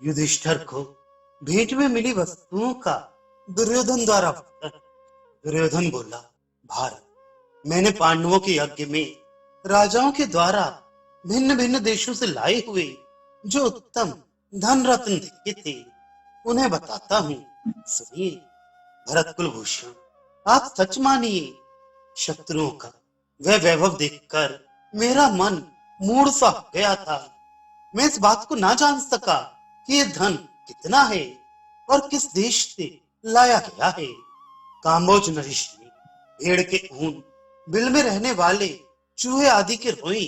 युधिष्ठिर को भेंट में मिली वस्तुओं का दुर्योधन द्वारा वर्णन। दुर्योधन बोला, भारत, मैंने पांडवों के यज्ञ में राजाओं के द्वारा भिन्न भिन्न देशों से लाए हुए जो उत्तम धन रत्न देखे थे उन्हें बताता हूँ, सुनिए। भरत कुलभूषण, आप सच मानिए, शत्रुओं का वह वैभव देखकर मेरा मन मूड सा हो गया था। मैं इस बात को ना जान सका कि ये धन कितना है और किस देश से लाया गया है। काम्बोज नरेश ने भेड़ के ऊन, बिल में रहने वाले चूहे आदि के रोई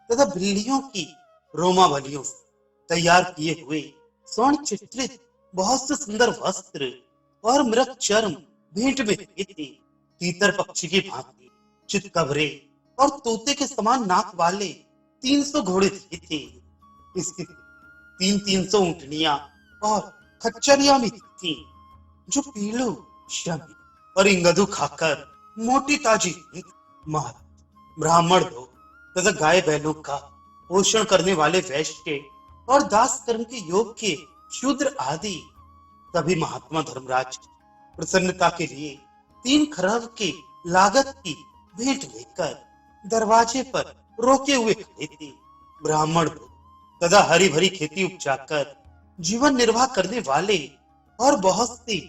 तथा बिल्लियों की रोमावलियों से तैयार किए हुए स्वर्ण चित्रित बहुत से सुंदर वस्त्र और मृग चर्म भेंट में दिए थे। तीतर पक्षी की भांति चितकबरे और तोते के समान नाक वाले 300 घोड़े दिए थे। इसके 300 ऊंटनियां और खच्चरियां भी थी जो पीलू, शमी और इंगदू खाकर मोटी ताजी थी। महाराज, ब्राह्मण लोग तथा गाय बैलों का पोषण करने वाले वैश्य और दास कर्म के योग्य शूद्र आदि सभी महात्मा धर्मराज प्रसन्नता के लिए 3 खरब की लागत की भेंट लेकर दरवाजे पर रोके हुए खड़े थे। ब्राह्मण लोग तथा हरी भरी खेती उपजाकर जीवन निर्वाह करने वाले और बहुत से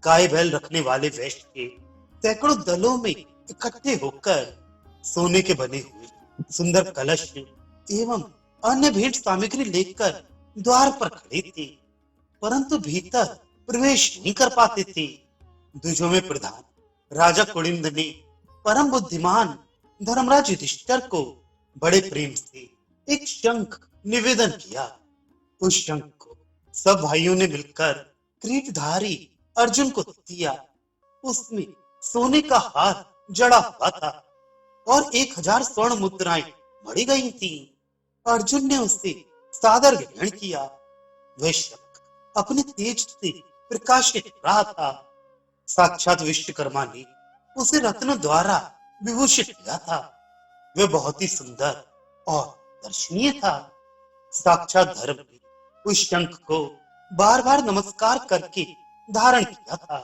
गाय बैल रखने वाले वैश्य के सैकड़ों दलों में इकट्ठे होकर सोने के बने हुए सुंदर कलश एवं अन्य भेंट सामग्री लेकर द्वार पर खड़े थे, परंतु भीतर प्रवेश नहीं कर पाते थे। द्विजों में प्रधान राजा कुलिंद ने परम बुद्धिमान धर्मराज युधिष्ठिर को बड़े प्रेम से एक शंख निवेदन किया। उस शंख को सब भाइयों ने मिलकर किरीटधारी अर्जुन को दिया। उसमें सोने का हार जड़ा हुआ था और 1000 स्वर्ण मुद्राएं मढ़ी गई थी। अर्जुन ने उससे सादर ग्रहण किया। वह शंख अपने तेज से प्रकाशित हो रहा था। साक्षात विश्वकर्मा ने उसे रत्न द्वारा विभूषित किया था। वह बहुत ही सुंदर और दर्शनीय था। साक्षात धर्म ने उस शंख को बार बार नमस्कार करके धारण किया था।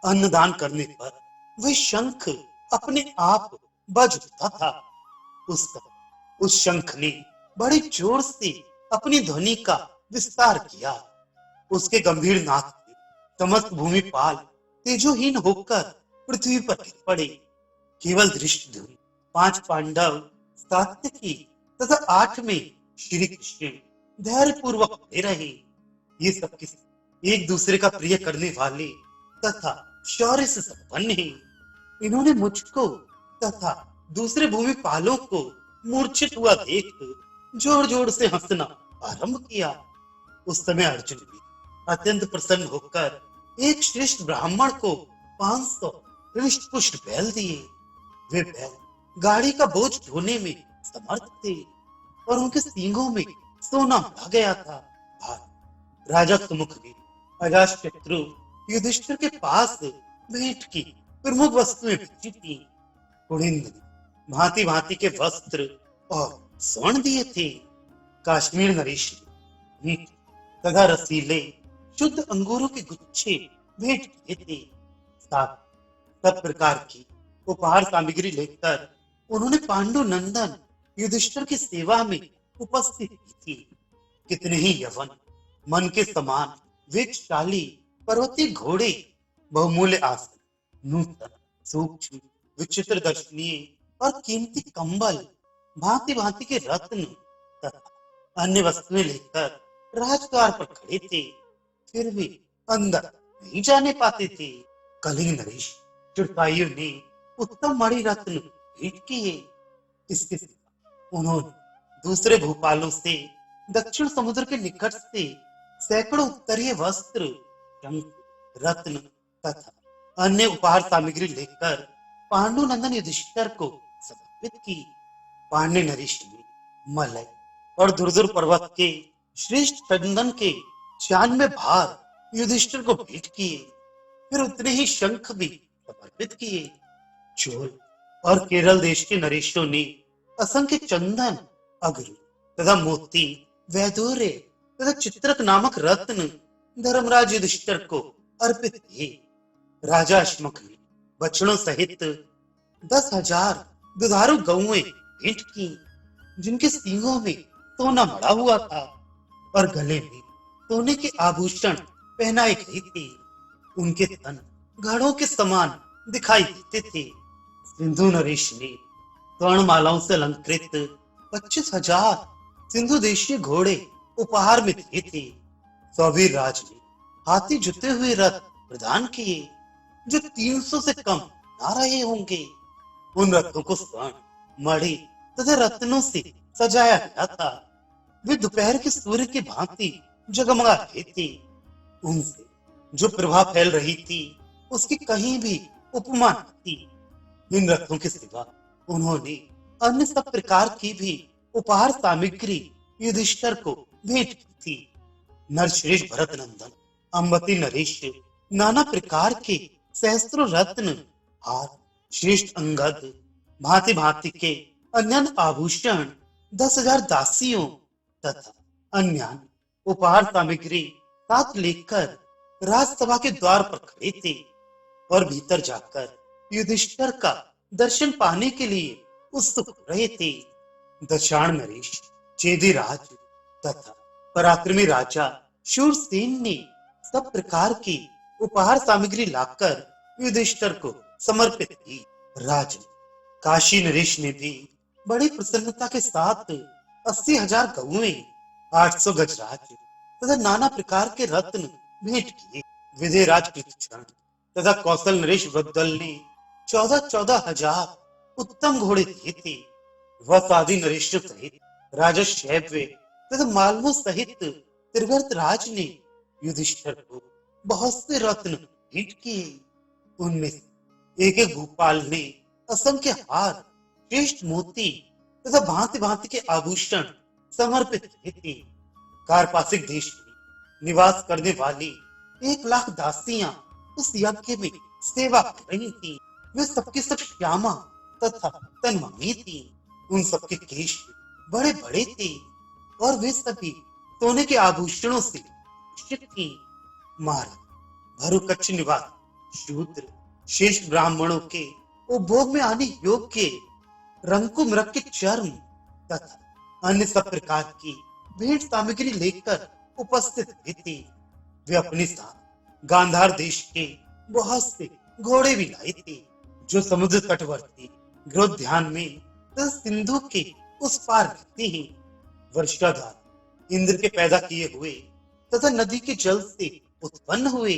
अन्नदान करने पर वह शंख अपने आप बज उठता था। उस शंख ने बड़े जोर से अपनी ध्वनि का विस्तार किया। उसके गंभीर नाक से समस्त भूमिपाल तेजोहीन होकर पृथ्वी पर गिर पड़े। केवल धृष्टद्युम्न, 5 पांडव, सात्यकी तथा 8 में श्री कृष्ण धैर्य पूर्वक खड़े रहे। ये सब किसी एक दूसरे का प्रिय करने वाले तथा शौर्य से संपन्न हैं। इन्होंने मुझको तथा दूसरे भूमिपालों को मूर्छित हुआ देख जोर जोर से हंसना आरंभ किया। उस समय अर्जुन भी अत्यंत प्रसन्न होकर एक श्रेष्ठ ब्राह्मण को 500 हृष्टपुष्ट बैल दिए। वे बैल गाड़ी का बोझ ढोने में समर्थ थे और उनके सींगों में सोना भरा गया था। राजा सुमुख ने अजातशत्रु युधिष्ठिर के पास भेंट की प्रमुख वस्तुएं भेजी थी। कुलिंद ने भांति भांति के वस्त्र और स्वर्ण दिए थे। काश्मीर नरेश ने मीठ तथा रसीले शुद्ध अंगूरों के गुच्छे भेंट किए थे। साथ सब प्रकार की उपहार सामग्री लेकर उन्होंने पांडु नंदन युधिष्ठिर की सेवा में उपस्थित की थी। कितने ही यवन, मन के समान वेगशाली पर्वतीय घोड़े, बहुमूल्य आसन, नूतन, सूक्ष्म, विचित्र दर्शनीय और कीमती कंबल, भांति भांति के रत्न तथा अन्य वस्तुएं लेकर राजद्वार पर खड़े थे, फिर भी अंदर नहीं जाने पाते थे। कलिंग नरेश चुड़काइयों ने उत्तम मणि रत्न भेंट किए। इसके सिवा उन्होंने दूसरे भूपालों से दक्षिण समुद्र के निकट से सैकड़ों उत्तरीय वस्त्र, शंख, रत्न तथा अन्य उपहार सामग्री लेकर पांडुनंदन युधिष्ठिर को समर्पित की। पांड्य नरेश ने मलय और दुर्दुर पर्वत के श्रेष्ठ चंदन के 96 भार युधिष्ठिर को भेंट किए। फिर उतने ही शंख भी समर्पित किए। चोल और केरल देश के नरेशों ने असंख्य चंदन, अगरू तथा मोती, वैदूर्य तथा चित्रक नामक रत्न धर्मराज युधिष्ठिर को अर्पित थे। राजा अश्मक ने बछड़ों सहित 10,000 दुधारू गौएं भेंट की, जिनके सींगों में सोना मड़ा हुआ था और गले में सोने के आभूषण पहनाए गए थे। उनके तन घड़ों के समान दिखाई देते थे। सिंधु नरेश ने स्वर्ण मालाओं से अलंकृत 25,000 सिंधु देशीय घोड़े उपहार में दिए थे। सौवीर राज ने हाथी जुते हुए रथ प्रदान किए, जो 300 से कम ना रहे होंगे। उन रथों को स्वर्ण, मणि तथा रत्नों से सजाया गया था। वे दोपहर के सूर्य की भांति जगमगा रहे थे। उनसे जो प्रभा फैल रही थी, उसकी कहीं भी उपमा न थी। इन रथों के सिवा उन्होंने अन्य सब प्रकार की भी उपहार सामग्री युधिष्ठिर को भेंट की थी। नरश्रेष्ठ भरत नंदन अंबती नरेश नाना प्रकार के सहस्त्रों रत्न, हार, श्रेष्ठ अंगद, भांति भांति के अन्य आभूषण, 10,000 दासियों तथा अन्य उपहार सामग्री साथ लेकर राजसभा के द्वार पर खड़े थे और भीतर जाकर युधिष्ठिर का दर्शन पाने के लिए उत्सुक हो रहे थे। दशाण नरेश, चेदी राज तथा पराक्रमी राजा शूरसेन ने सब प्रकार की उपहार सामग्री लाकर युधिष्ठिर को समर्पित की। राजन काशी नरेश ने भी बड़ी प्रसन्नता के साथ 80,000 गौएं, 800 गजराज तथा नाना प्रकार के रत्न भेंट किए। विजयराज कृतचरण तथा कौशल नरेश वृद्धल ने 14,000 उत्तम घोड़े दिए थे। वह आदि नरेश सहित राजा शैव्य तथा मालवों सहित त्रिगर्त राज ने युधिष्ठिर को बहुत से रत्न भेंट किए। उनमें से एक एक भूपाल ने असंख्य हार, श्रेष्ठ मोती तथा भांति भांति के आभूषण समर्पित किए थे। कार्पासिक देश में निवास करने वाली 1,00,000 दासियां उस यज्ञ में सेवा कर रही थी। वे सबके सब श्यामा तथा तन्मयी थी। उन सबके केश बड़े बड़े थे और वे सभी सोने के आभूषणों से भूषित थी। महाराज भरुकच्छ निवास शूद्र शेष ब्राह्मणों के उपभोग में आने योग्य रंकु मृग के चर्म तथा अन्य सब प्रकार की भेंट सामग्री लेकर उपस्थित हुए थे। वे अपने साथ गांधार देश के बहुत से घोड़े भी लाए थे, जो समुद्र तटवर्ती ग्रोध्यान में तथा सिंधु के उस पार रहते हैं। वर्षाधार इंद्र के पैदा किए हुए तथा नदी के जल से उत्पन्न हुए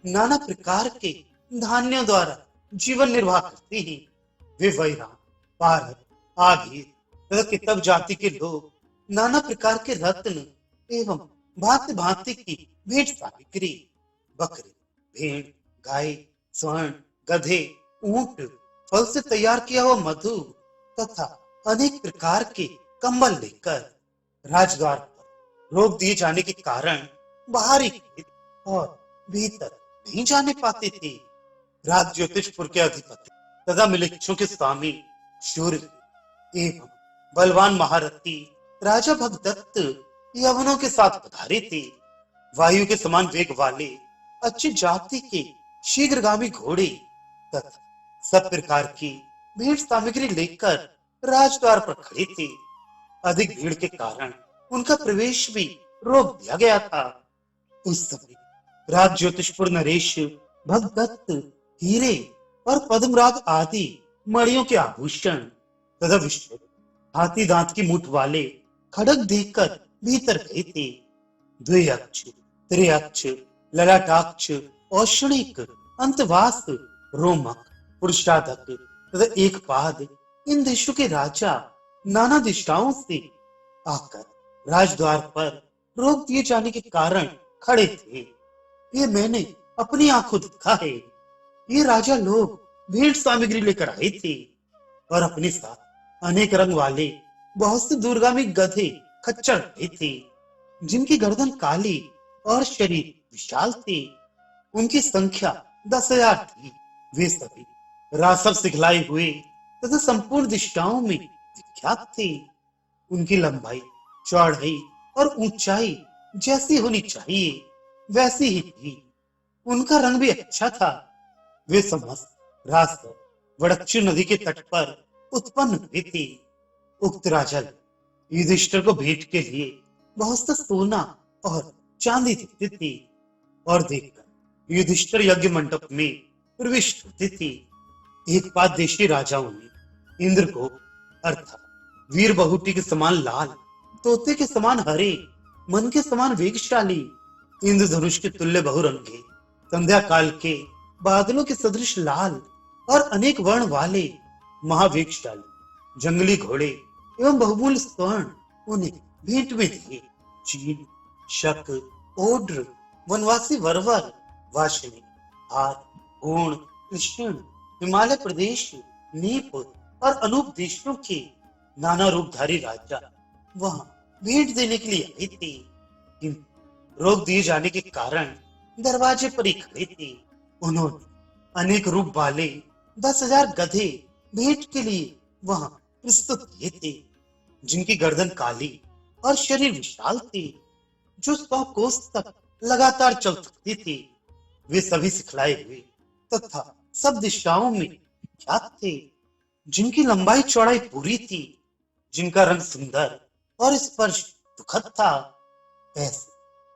नाना प्रकार के धान्यों द्वारा जीवन निर्वाह करते हैं। वे वैराम, पारद, आधीर तथा कितब जाति के लोग नाना प्रकार के रत्न एवं भांति भांति की भेंट सामग्री, बकरे, भेड़, गाय, स्वर्ण, गधे, ऊंट, फल से तैयार किया हुआ मधु तथा अनेक प्रकार के कंबल लेकर राजद्वार पर रोक दिए जाने के कारण बाहरी खेत और भीतर नहीं जाने पाते थे। राज ज्योतिषपुर के अधिपति तथा मिलेच्छों के स्वामी शूर एवं बलवान महारथी राजा भगदत्त यवनों के साथ पधारे थे। वायु के समान वेग वाले अच्छी जाति के शीघ्रगामी घोड़े तथा सब प्रकार की भेंट सामग्री लेकर राजद्वार पर खड़े थे। अधिक भीड़ के कारण उनका प्रवेश भी रोक दिया गया था। उस समय राज ज्योतिषपुर नरेश भगदत्त हीरे और पद्मराग आदि मणियों के आभूषण तथा विश्व हाथी दांत की मूठ वाले खड़ग देखकर भीतर गए थे। द्व्यक्ष, त्रियक्ष, ललाटाक्ष, औषणिक, अंतवास, रोमक, पुरुषाधक तथा एक पाद इन देशों के राजा नाना दिशाओं से आकर राजद्वार पर रोक दिए जाने के कारण खड़े थे। ये मैंने अपनी आंखों देखा है। ये राजा लोग भेंट सामग्री लेकर आए थे और अपने साथ अनेक रंग वाले बहुत से दूरगामी गधे खच्चर रहे थे, जिनकी गर्दन काली और शरीर विशाल थे। उनकी संख्या 10,000 थी। वे सभी रासव सिखलाए हुए तथा संपूर्ण दिशाओं में विख्यात थे। उनकी लंबाई, चौड़ाई और ऊंचाई जैसी होनी चाहिए वैसी ही थी। उनका रंग भी अच्छा था। वे समस्त रास्ता वड़च्चू नदी के तट पर उत्पन्न हुई थी। उक्त राजल युधिष्ठिर को भेंट के लिए बहुत सा सोना और चांदी देती थी और देखकर युधिष्ठिर यज्ञ मंडप में प्रविष्ट होती थी। एक बात देशी राजाओं ने इंद्र को अर्थात वीर बहुटी के समान लाल, तोते के समान हरे, मन के समान वेगशाली, इंद्रधनुष के तुल्य बहुरंगे, संध्या काल के बादलों के सदृश लाल और अनेक वर्ण वाले महावेगशाली जंगली घोड़े एवं बहुमूल्य स्वर्ण उन्हें भेंट में दिए। चीन, शक, ओड्र, वनवासी वरवर, वाशिनी, हार, गोण, कृष्ण, हिमालय प्रदेश, नीप और अनूप देशों के नाना रूपधारी राजा वहां भेंट देने के लिए आई थी। किंतु रोक दिए जाने के कारण दरवाजे पर ही खड़े थे। उन्होंने अनेक रूप वाले 10,000 गधे भेंट के लिए वहां प्रस्तुत किए थे, जिनकी गर्दन काली और शरीर विशाल थे, जो 100 कोस तक लगातार चल सकती थी। वे सभी सिखलाए हुए तथा सब दिशाओं में ख्यात थे, जिनकी लंबाई चौड़ाई पूरी थी, जिनका रंग सुंदर और स्पर्श दुखद था। ऐसे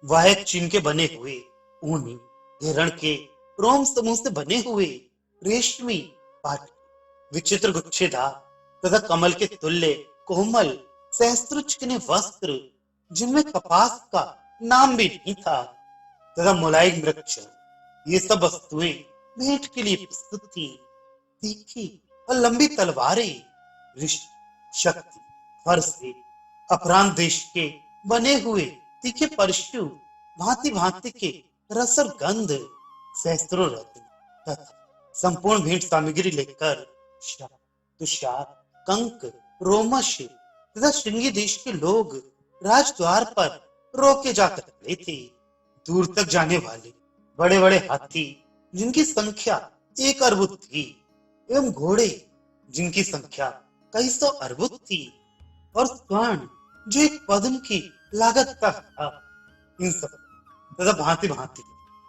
वाहक चीन के बने हुए ऊनी हिरण के रोम समूह से बने हुए रेशमी पाट विचित्र गुच्छेदार तथा कमल के तुल्य कोमल सहस्त्र वस्त्र, जिनमें कपास का नाम भी नहीं था, तथा मुलायम वृक्ष, ये सब वस्तुएं भेंट के लिए प्रस्तुत थी। तीखी और लंबी तलवारें, ऋषि, शक्ति, फरसे, अपरांत देश के बने हुए तीखे परशु, भांति भांति के रस और गंध, सहस्त्रों रत्न तथा संपूर्ण भेंट सामग्री लेकर तुषार, कंक, रोमश तथा श्रृंगी देश के लोग राजद्वार पर रोके जाकर खड़े थे। दूर तक जाने वाले बड़े बड़े हाथी, जिनकी संख्या 1 अर्बुद थी, एवं घोड़े, जिनकी संख्या कई सौ अर्बुद थी, और स्वर्ण, जो एक पद्म की लागत का था। इन सब तथा भांति भांति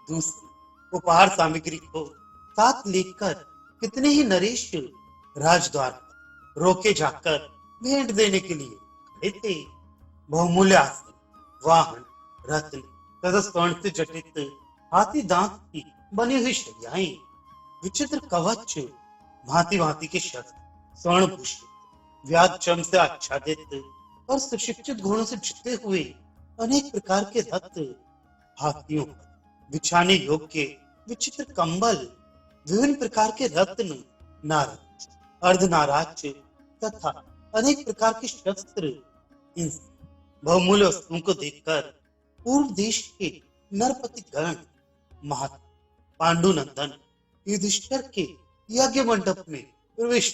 दूसरी उपहार सामग्री को साथ लेकर कितने ही नरेश राजद्वार पर रोके जाकर भेंट देने के लिए खड़े थे। बहुमूल्य आसन, वाहन, रत्न तथा स्वर्ण से जटित हाथी दांत की बनी हुई शैयाएं, विचित्र कवच, भांति भांति के शस्त्र, स्वर्ण भूषित, व्याध चम से आच्छादित और सुशिक्षित घोड़ों से जुटे हुए अनेक प्रकार के रथ, हाथियों पर बिछाने योग्य विचित्र कंबल, विभिन्न प्रकार के रत्न, नाराज, अर्धनाराज तथा अनेक प्रकार के शस्त्र। इन बहुमूल्य वस्तुओं को देखकर पूर्व देश के नरपति गण महात्मा पांडुनंदन युधिष्ठिर के यज्ञ मंडप में प्रवेश